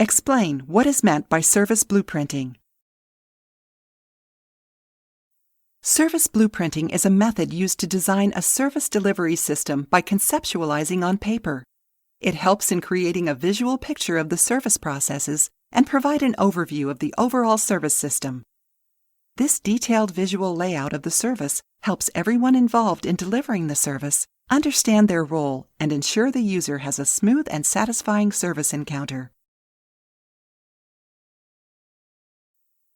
Explain what is meant by service blueprinting. Service blueprinting is a method used to design a service delivery system by conceptualizing on paper. It helps in creating a visual picture of the service processes and provide an overview of the overall service system. This detailed visual layout of the service helps everyone involved in delivering the service understand their role and ensure the user has a smooth and satisfying service encounter.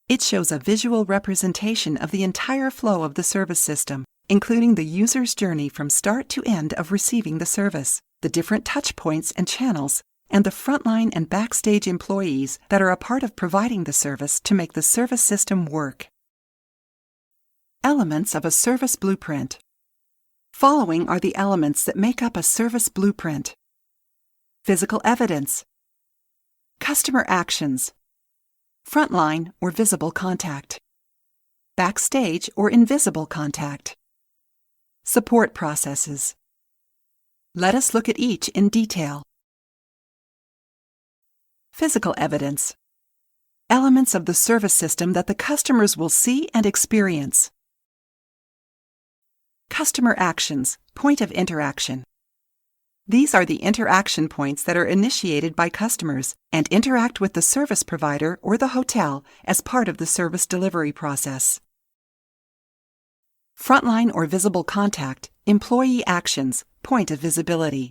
It shows a visual representation of the entire flow of the service system, including the user's journey from start to end of receiving the service, the different touch points and channels, and the frontline and backstage employees that are a part of providing the service to make the service system work. Elements of a service blueprint. Following are the elements that make up a service blueprint: physical evidence, customer actions, frontline or visible contact, backstage or invisible contact, support processes. Let us look at each in detail. Physical evidence. Elements of the service system that the customers will see and experience. Customer actions, point of interaction. These are the interaction points that are initiated by customers and interact with the service provider or the hotel as part of the service delivery process. Frontline or visible contact, employee actions, point of visibility.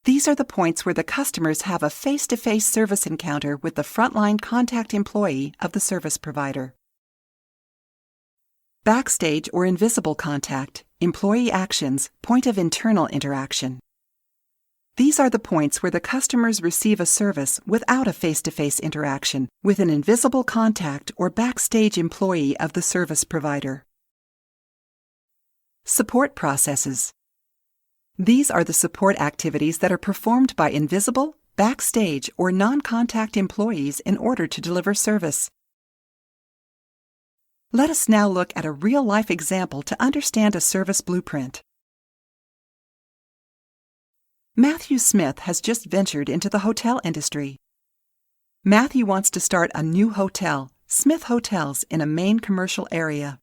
These are the points where the customers have a face-to-face service encounter with the frontline contact employee of the service provider. Backstage or invisible contact, employee actions, point of internal interaction. These are the points where the customers receive a service without a face-to-face interaction with an invisible contact or backstage employee of the service provider. Support processes. These are the support activities that are performed by invisible, backstage, or non-contact employees in order to deliver service. Let us now look at a real-life example to understand a service blueprint. Matthew Smith has just ventured into the hotel industry. Matthew wants to start a new hotel, Smith Hotels, in a main commercial area.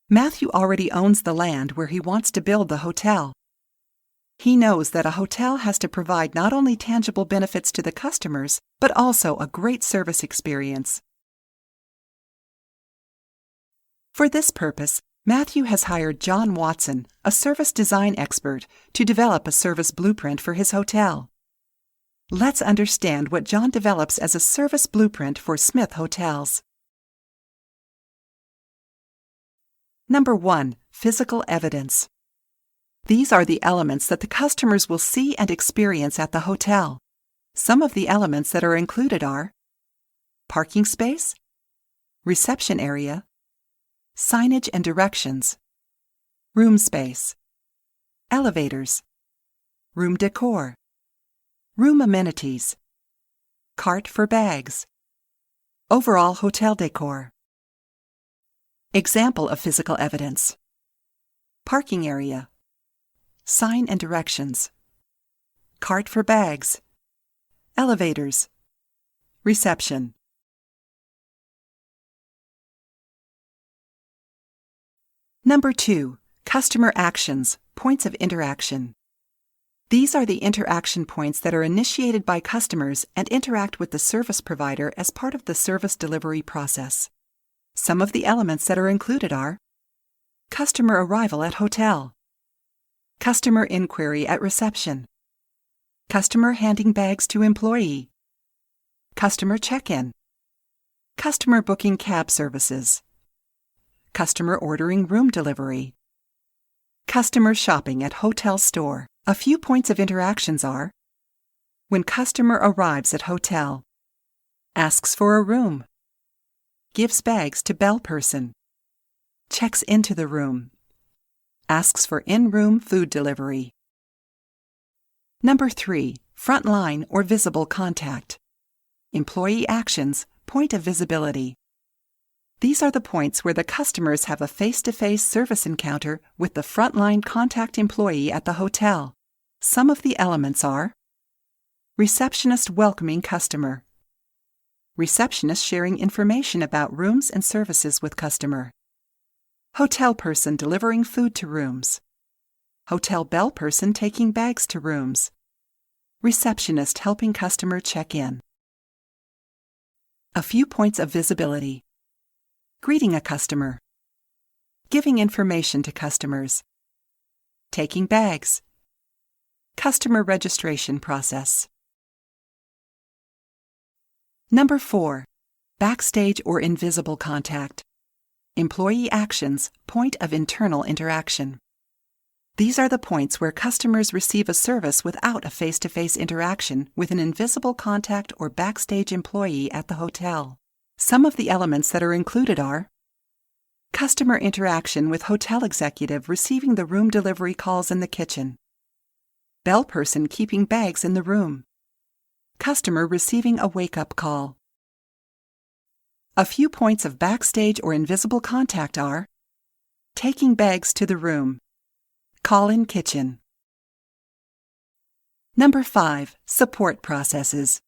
Matthew already owns the land where he wants to build the hotel. He knows that a hotel has to provide not only tangible benefits to the customers, but also a great service experience. For this purpose, Matthew has hired John Watson, a service design expert, to develop a service blueprint for his hotel. Let's understand what John develops as a service blueprint for Smith Hotels. Number 1. Physical evidence. These are the elements that the customers will see and experience at the hotel. Some of the elements that are included are parking space, reception area, signage and directions, room space, elevators, room decor, room amenities, cart for bags, overall hotel decor. Example of physical evidence: parking area, sign and directions, cart for bags, elevators, reception. Number 2. Customer actions, points of interaction. These are the interaction points that are initiated by customers and interact with the service provider as part of the service delivery process. Some of the elements that are included are customer arrival at hotel, customer inquiry at reception, customer handing bags to employee, customer check-in, customer booking cab services, customer ordering room delivery, customer shopping at hotel store. A few points of interactions are when customer arrives at hotel, asks for a room, gives bags to bell person, checks into the room, asks for in-room food delivery. Number 3. Frontline or visible contact. Employee actions, point of visibility. These are the points where the customers have a face-to-face service encounter with the frontline contact employee at the hotel. Some of the elements are Receptionist welcoming customer. Receptionist sharing information about rooms and services with customer. Hotel person delivering food to rooms. Hotel bell person taking bags to rooms. Receptionist helping customer check in. A few points of visibility. Greeting a customer. Giving information to customers. Taking bags. Customer registration process. Number 4. Backstage or invisible contact. Employee actions, point of internal interaction. These are the points where customers receive a service without a face-to-face interaction with an invisible contact or backstage employee at the hotel. Some of the elements that are included are customer interaction with hotel executive receiving the room delivery calls in the kitchen. Bell person keeping bags in the room. Customer receiving a wake-up call. A few points of backstage or invisible contact are taking bags to the room. Call-in kitchen. Number 5. Support processes.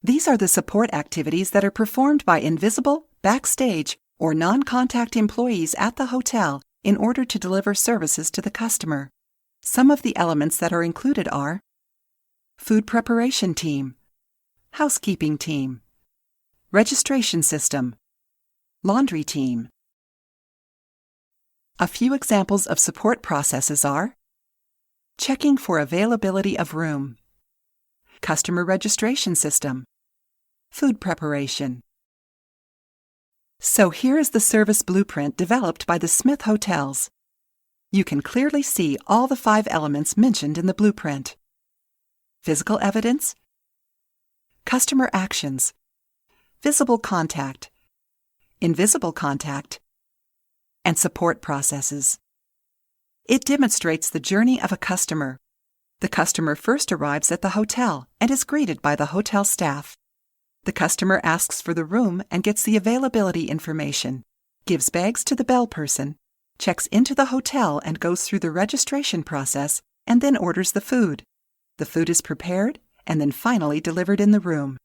These are the support activities that are performed by invisible, backstage, or non-contact employees at the hotel in order to deliver services to the customer. Some of the elements that are included are food preparation team, housekeeping team, registration system, laundry team. A few examples of support processes are checking for availability of room, customer registration system, food preparation. So here is the service blueprint developed by the Smith Hotels. You can clearly see all the 5 elements mentioned in the blueprint. Physical evidence, customer actions, visible contact, invisible contact, and support processes. It demonstrates the journey of a customer. The customer first arrives at the hotel and is greeted by the hotel staff. The customer asks for the room and gets the availability information, gives bags to the bell person, checks into the hotel and goes through the registration process, and then orders the food. The food is prepared and then finally delivered in the room.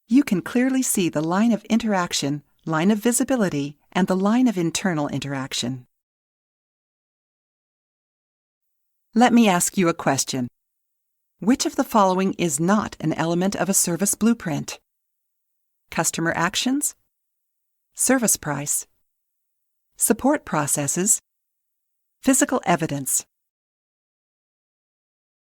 You can clearly see the line of interaction, line of visibility, and the line of internal interaction. Let me ask you a question. Which of the following is not an element of a service blueprint? Customer actions, service price, support processes, physical evidence.